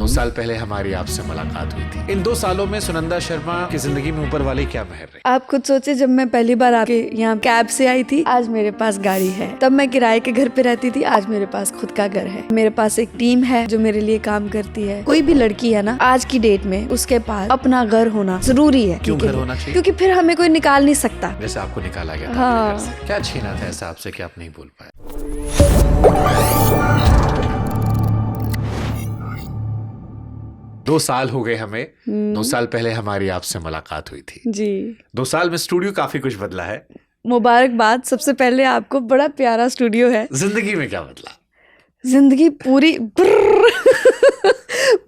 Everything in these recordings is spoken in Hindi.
साल पहले हमारी आपसे मुलाकात हुई थी। इन 2 सालों में सुनंदा शर्मा की जिंदगी में ऊपर वाले क्या मेहर रही? आप खुद सोचे, जब मैं पहली बार आपके यहाँ कैब से आई थी, आज मेरे पास गाड़ी है। तब मैं किराए के घर पे रहती थी, आज मेरे पास खुद का घर है। मेरे पास एक टीम है जो मेरे लिए काम करती है। कोई भी लड़की है ना, आज की डेट में उसके पास अपना घर होना जरूरी है। क्यों घर होना चाहिए? क्योंकि फिर हमें कोई निकाल नहीं सकता। जैसे आपको निकाला गया था हाँ। अपने घर से। क्या छीना था ऐसा आपसे कि आप नहीं बोल पाए? 2 साल हो गए हमें। 2 साल पहले हमारी आपसे मुलाकात हुई थी जी। 2 साल में स्टूडियो काफी कुछ बदला है। मुबारकबाद सबसे पहले आपको, बड़ा प्यारा स्टूडियो है। जिंदगी में क्या बदला? जिंदगी पूरी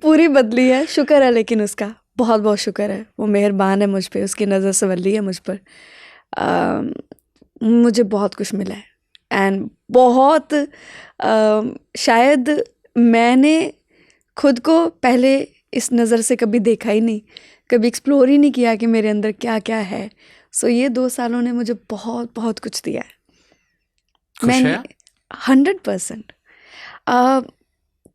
पूरी बदली है। शुक्र है लेकिन उसका, बहुत बहुत शुक्र है। वो मेहरबान है मुझ पे, उसकी नज़र संवली है मुझ पर। मुझे बहुत कुछ मिला है एंड बहुत शायद मैंने खुद को पहले इस नज़र से कभी देखा ही नहीं, कभी एक्सप्लोर ही नहीं किया कि मेरे अंदर क्या क्या है। सो ये 2 सालों ने मुझे बहुत बहुत कुछ दिया है। खुश है? 100%।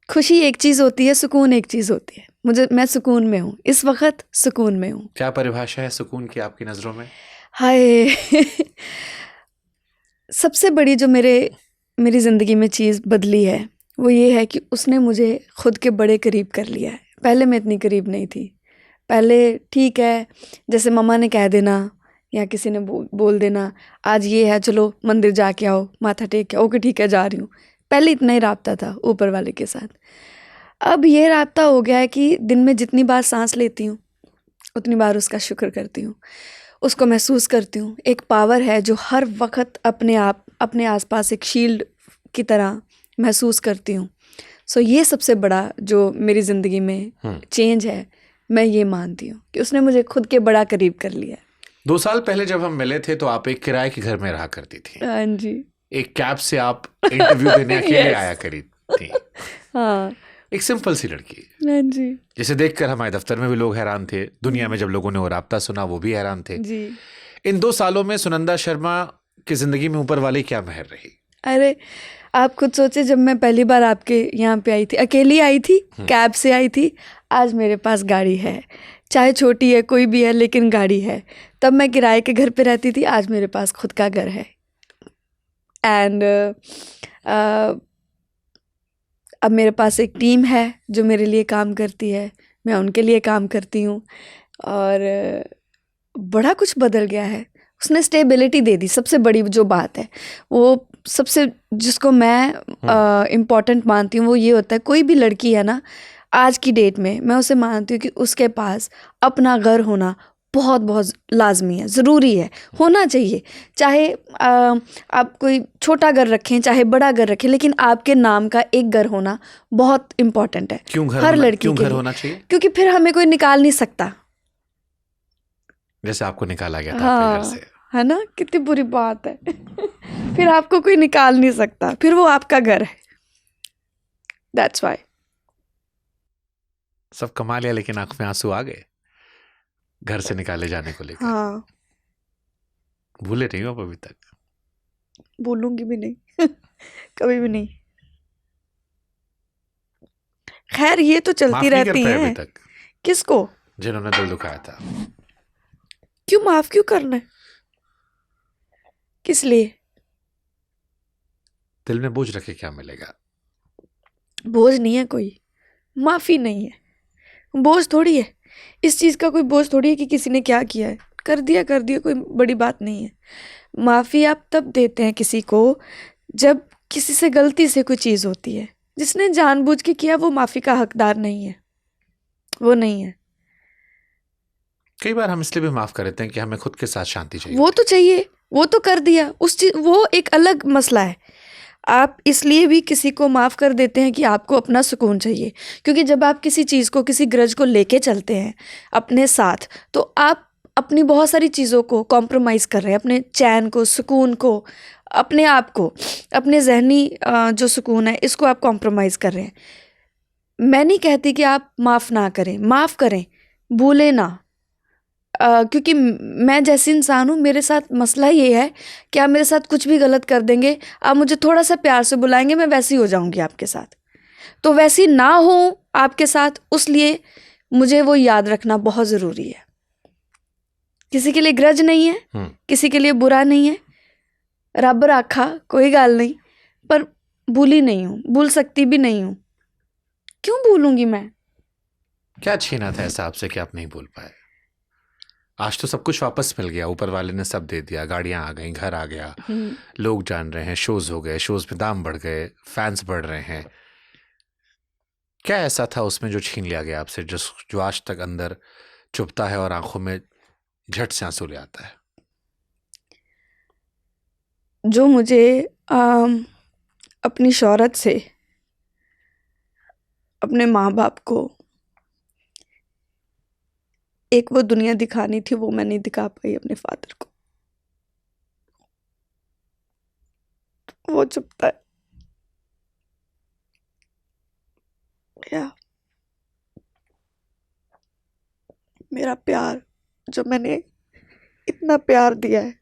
खुशी एक चीज़ होती है, सुकून एक चीज़ होती है। मैं सुकून में हूँ, इस वक्त सुकून में हूँ। क्या परिभाषा है सुकून की आपकी नज़रों में? हाय सबसे बड़ी जो मेरी ज़िंदगी में चीज़ बदली है वो ये है कि उसने मुझे खुद के बड़े करीब कर लिया है। पहले मैं इतनी करीब नहीं थी। पहले ठीक है, जैसे मम्मा ने कह देना या किसी ने बोल देना आज ये है, चलो मंदिर जाके आओ, माथा टेक के, ओके ठीक है जा रही हूँ। पहले इतना ही राब्ता था ऊपर वाले के साथ। अब ये राब्ता हो गया है कि दिन में जितनी बार सांस लेती हूँ उतनी बार उसका शुक्र करती हूँ, उसको महसूस करती हूँ। एक पावर है जो हर वक्त अपने आसपास एक शील्ड की तरह महसूस करती हूँ। सो ये सबसे बड़ा जो मेरी ज़िंदगी में चेंज है, मैं ये मानती हूँ कि उसने मुझे खुद के बड़ा करीब कर लिया। 2 साल पहले जब हम मिले थे तो आप एक किराए के घर में रहा करती थी। हाँ जी। एक कैब से आप इंटरव्यू देने अकेले आया करी थी। हाँ। एक सिंपल सी लड़की, हाँ जी। जिसे देखकर हमारे दफ्तर में भी लोग हैरान थे, दुनिया में जब लोगों ने वो राब्ता सुना वो भी हैरान थे जी। इन 2 सालों में सुनंदा शर्मा की जिंदगी में ऊपर वाली क्या मेहर रही? अरे आप खुद सोचे, जब मैं पहली बार आपके यहाँ पे आई थी, अकेली आई थी, कैब से आई थी, आज मेरे पास गाड़ी है। चाहे छोटी है, कोई भी है, लेकिन गाड़ी है। तब मैं किराए के घर पे रहती थी, आज मेरे पास खुद का घर है। एंड अब मेरे पास एक टीम है जो मेरे लिए काम करती है, मैं उनके लिए काम करती हूँ। और बड़ा कुछ बदल गया है। उसने स्टेबिलिटी दे दी। सबसे बड़ी जो बात है, वो सबसे जिसको मैं इम्पॉर्टेंट मानती हूँ, वो ये होता है, कोई भी लड़की है ना आज की डेट में, मैं उसे मानती हूँ कि उसके पास अपना घर होना बहुत बहुत लाजमी है, ज़रूरी है, होना चाहिए। चाहे आप कोई छोटा घर रखें, चाहे बड़ा घर रखें, लेकिन आपके नाम का एक घर होना बहुत इम्पॉर्टेंट है। क्यों घर हर होना, लड़की क्यों के घर लिए। होना चाहिए? क्योंकि फिर हमें कोई निकाल नहीं सकता। जैसे आपको निकाला गया था अपने हाँ, घर से। है ना, कितनी बुरी बात है। फिर आपको कोई निकाल नहीं सकता, फिर वो आपका घर है। That's why. सब कमा लिया लेकिन आंख में आंसू आ गए घर से निकाले जाने को लेकर। हाँ। भूले नहीं हो आप अभी तक? बोलूंगी भी नहीं। कभी भी नहीं। खैर ये तो माफ चलती नहीं कर रहती पाए हैं। अभी तक किसको? जिन्होंने दिल दुखाया था? क्यों माफ क्यों करना है? किस लिए? दिल में बोझ रखे क्या मिलेगा? बोझ नहीं है कोई, माफी नहीं है। बोझ थोड़ी है, इस चीज का कोई बोझ थोड़ी है कि किसी ने क्या किया है, कर दिया, कोई बड़ी बात नहीं है। माफी आप तब देते हैं किसी को जब किसी से गलती से कोई चीज होती है। जिसने जानबूझ के किया वो माफी का हकदार नहीं है, वो नहीं है। कई बार हम इसलिए भी माफ कर देते हैं कि हमें खुद के साथ शांति चाहिए। वो तो चाहिए, वो तो कर दिया, उस चीज वो एक अलग मसला है। आप इसलिए भी किसी को माफ़ कर देते हैं कि आपको अपना सुकून चाहिए। क्योंकि जब आप किसी चीज़ को, किसी ग्रज को लेके चलते हैं अपने साथ, तो आप अपनी बहुत सारी चीज़ों को कॉम्प्रोमाइज़ कर रहे हैं, अपने चैन को, सुकून को, अपने आप को, अपने जहनी जो सुकून है इसको आप कॉम्प्रोमाइज़ कर रहे हैं। मैं नहीं कहती कि आप माफ़ ना करें, माफ़ करें, भूलें ना। क्योंकि मैं जैसी इंसान हूँ, मेरे साथ मसला ये है कि आप मेरे साथ कुछ भी गलत कर देंगे, आप मुझे थोड़ा सा प्यार से बुलाएंगे, मैं वैसी हो जाऊंगी आपके साथ। तो वैसी ना हो आपके साथ, उसलिए मुझे वो याद रखना बहुत ज़रूरी है। किसी के लिए ग्रज नहीं है, किसी के लिए बुरा नहीं है, रब राखा कोई गाल नहीं, पर भूली नहीं हूँ, भूल सकती भी नहीं हूँ। क्यों भूलूंगी मैं? क्या छीना था ऐसा आपसे कि आप नहीं भूल पाए? आज तो सब कुछ वापस मिल गया, ऊपर वाले ने सब दे दिया, गाड़ियां आ गई, घर आ गया, लोग जान रहे हैं, शोज हो गए, शोज में दाम बढ़ गए, फैंस बढ़ रहे हैं। क्या ऐसा था उसमें जो छीन लिया गया आपसे, जो आज तक अंदर चुभता है और आंखों में झट से आंसू ले आता है? जो मुझे अपनी शोहरत से, अपने माँ बाप को एक वो दुनिया दिखानी थी, वो मैं नहीं दिखा पाई अपने फादर को। वो चुपता है या मेरा प्यार, जो मैंने इतना प्यार दिया है,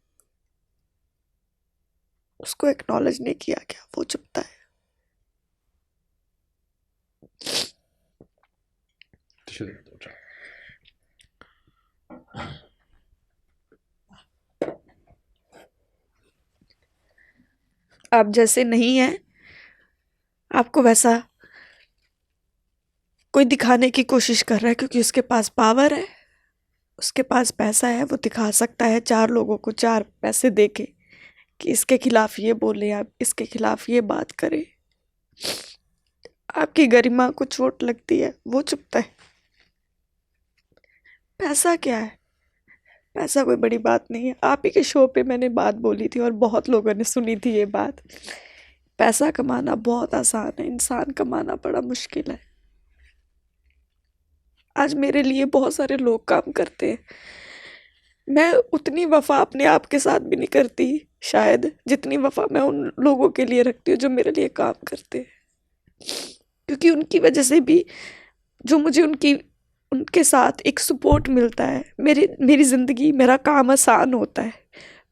उसको एक्नॉलेज नहीं किया गया, वो चुपता है। आप जैसे नहीं हैं, आपको वैसा कोई दिखाने की कोशिश कर रहा है, क्योंकि उसके पास पावर है, उसके पास पैसा है, वो दिखा सकता है 4 लोगों को 4 पैसे देके कि इसके खिलाफ ये बोले, आप इसके खिलाफ ये बात करें, आपकी गरिमा को चोट लगती है, वो चुपता है। पैसा क्या है? पैसा कोई बड़ी बात नहीं है। आप ही के शो पे मैंने बात बोली थी और बहुत लोगों ने सुनी थी ये बात। पैसा कमाना बहुत आसान है, इंसान कमाना बड़ा मुश्किल है। आज मेरे लिए बहुत सारे लोग काम करते हैं, मैं उतनी वफा अपने आप के साथ भी नहीं करती शायद, जितनी वफा मैं उन लोगों के लिए रखती हूँ जो मेरे लिए काम करते हैं, क्योंकि उनकी वजह से भी जो मुझे उनके साथ एक सपोर्ट मिलता है, मेरी ज़िंदगी, मेरा काम आसान होता है,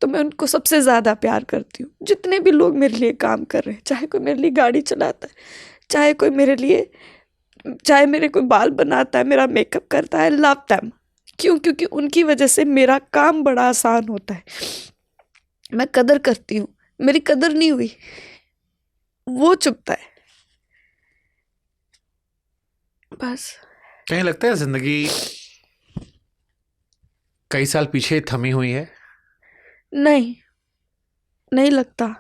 तो मैं उनको सबसे ज़्यादा प्यार करती हूँ। जितने भी लोग मेरे लिए काम कर रहे हैं, चाहे कोई मेरे लिए गाड़ी चलाता है, चाहे मेरे कोई बाल बनाता है, मेरा मेकअप करता है, लव देम। क्यों? क्योंकि उनकी वजह से मेरा काम बड़ा आसान होता है। मैं कदर करती हूँ, मेरी कदर नहीं हुई, वो चुपता है। बस। कहीं लगता है जिंदगी कई साल पीछे थमी हुई है? नहीं लगता।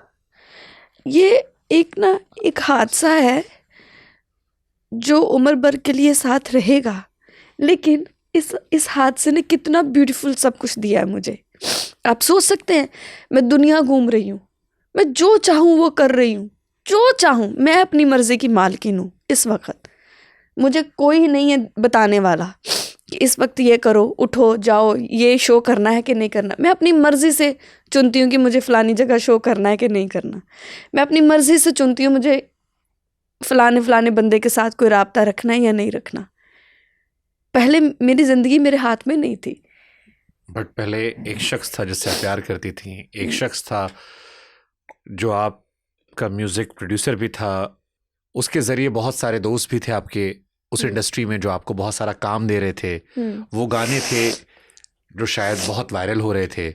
ये एक हादसा है जो उम्र भर के लिए साथ रहेगा, लेकिन इस हादसे ने कितना ब्यूटीफुल सब कुछ दिया है मुझे। आप सोच सकते हैं, मैं दुनिया घूम रही हूँ, मैं जो चाहूँ वो कर रही हूँ, जो चाहूँ, मैं अपनी मर्जी की मालकिन हूँ। इस वक्त मुझे कोई नहीं है बताने वाला कि इस वक्त ये करो, उठो, जाओ, ये शो करना है कि नहीं करना। मैं अपनी मर्जी से चुनती हूँ कि मुझे फलानी जगह शो करना है कि नहीं करना। मैं अपनी मर्जी से चुनती हूँ मुझे फलाने बंदे के साथ कोई राब्ता रखना है या नहीं रखना। पहले मेरी ज़िंदगी मेरे हाथ में नहीं थी। बट पहले एक शख्स था जिससे आप प्यार करती थी, एक शख्स था जो आपका म्यूज़िक प्रोड्यूसर भी था, उसके ज़रिए बहुत सारे दोस्त भी थे आपके उस इंडस्ट्री में जो आपको बहुत सारा काम दे रहे थे। वो गाने थे जो शायद बहुत वायरल हो रहे थे।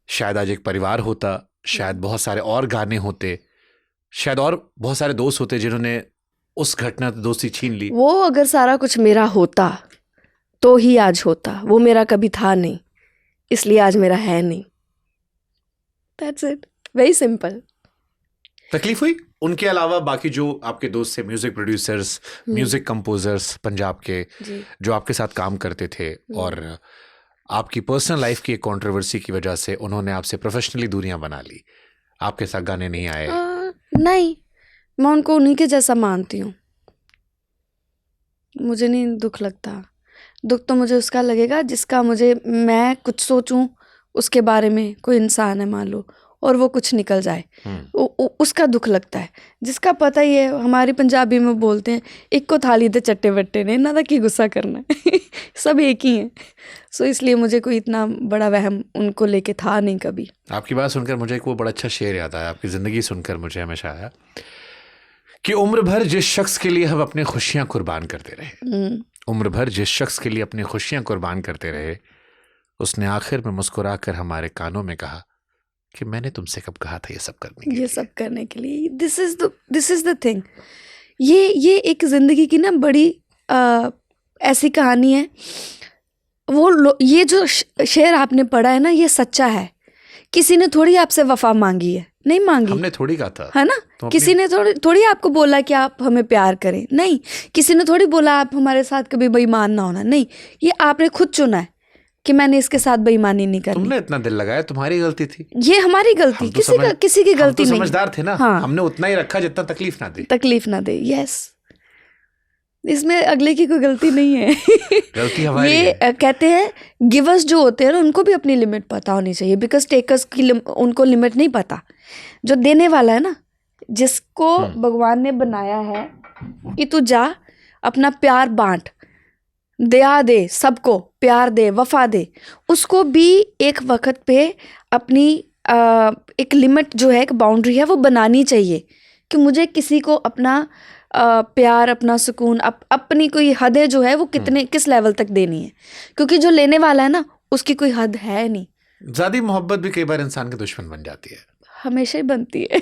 शायद आज एक परिवार होता, शायद बहुत सारे और गाने होते, शायद और बहुत सारे दोस्त होते जिन्होंने उस घटना से दोस्ती छीन ली। वो अगर सारा कुछ मेरा होता तो ही आज होता, वो मेरा कभी था नहीं, इसलिए आज मेरा है नहीं। That's it, very simple। तकलीफ हुई उनके अलावा बाकी जो आपके दोस्त थे, music producers, music composers Punjab के, जो आपके साथ काम करते थे और आपकी पर्सनल लाइफ की एक कंट्रोवर्सी की वजह से उन्होंने आपसे प्रोफेशनली दूरियां बना ली, आपके साथ गाने नहीं आए? नहीं, मैं उनको उन्हीं के जैसा मानती हूँ। मुझे नहीं दुख लगता। दुख तो मुझे उसका लगेगा जिसका मैं कुछ सोचूं उसके बारे में, कोई इंसान है मान लो, और वो कुछ निकल जाए, उसका दुख लगता है। जिसका पता ही है, हमारी पंजाबी में बोलते हैं, एक को थाली दे चट्टे बट्टे ने, ना कि गुस्सा करना है सब एक ही हैं। सो इसलिए मुझे कोई इतना बड़ा वहम उनको लेके था नहीं कभी। आपकी बात सुनकर मुझे एक वो बड़ा अच्छा शेर याद आया, आपकी ज़िंदगी सुनकर मुझे हमेशा आया कि उम्र भर जिस शख्स के लिए हम अपनी खुशियां कुर्बान करते रहे, उम्र भर जिस शख्स के लिए अपनी खुशियां कुर्बान करते रहे, उसने आखिर में मुस्कुराकर हमारे कानों में कहा कि मैंने तुमसे कब कहा था ये सब करने के लिए। ये सब करने के लिए। This is the thing. ये एक जिंदगी की ना बड़ी ऐसी कहानी है। ये जो शेर आपने पढ़ा है ना, ये सच्चा है। किसी ने थोड़ी आपसे वफा मांगी है, नहीं मांगी, हमने थोड़ी कहा था, है ना। तो किसी ने थोड़ी आपको बोला कि आप हमें प्यार करें, नहीं। किसी ने थोड़ी बोला आप हमारे साथ कभी बेईमान ना होना, नहीं। ये आपने खुद चुना है कि मैंने इसके साथ बेईमानी नहीं करनी। तुमने इतना दिल लगाया, तुम्हारी गलती थी। ये हमारी गलती, किसी की गलती नहीं। समझदार थे ना। हाँ। हमने उतना ही रखा जितना तकलीफ ना दे। यस, इसमें अगले की कोई गलती नहीं है। गलती हमारी ये है। कहते हैं गिवर्स जो होते हैं ना, उनको भी अपनी लिमिट पता होनी चाहिए, बिकॉज टेकर्स की उनको लिमिट नहीं पता। जो देने वाला है ना, जिसको भगवान ने बनाया है कि तू जा अपना प्यार बांट, दया दे, सबको प्यार दे, वफा दे, उसको भी एक वक्त पे अपनी एक लिमिट जो है, एक बाउंड्री है, वो बनानी चाहिए कि मुझे किसी को अपना प्यार, अपना सुकून, अपनी कोई हदें जो है वो किस लेवल तक देनी है। क्योंकि जो लेने वाला है ना, उसकी कोई हद है नहीं। ज़्यादा मोहब्बत भी कई बार इंसान के दुश्मन बन जाती है। हमेशा ही बनती है।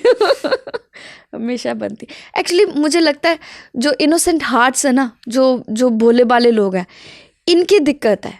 हमेशा बनती है। एक्चुअली मुझे लगता है जो इनोसेंट हार्ट्स है ना, जो भोले भाले लोग हैं, इनकी दिक्कत है।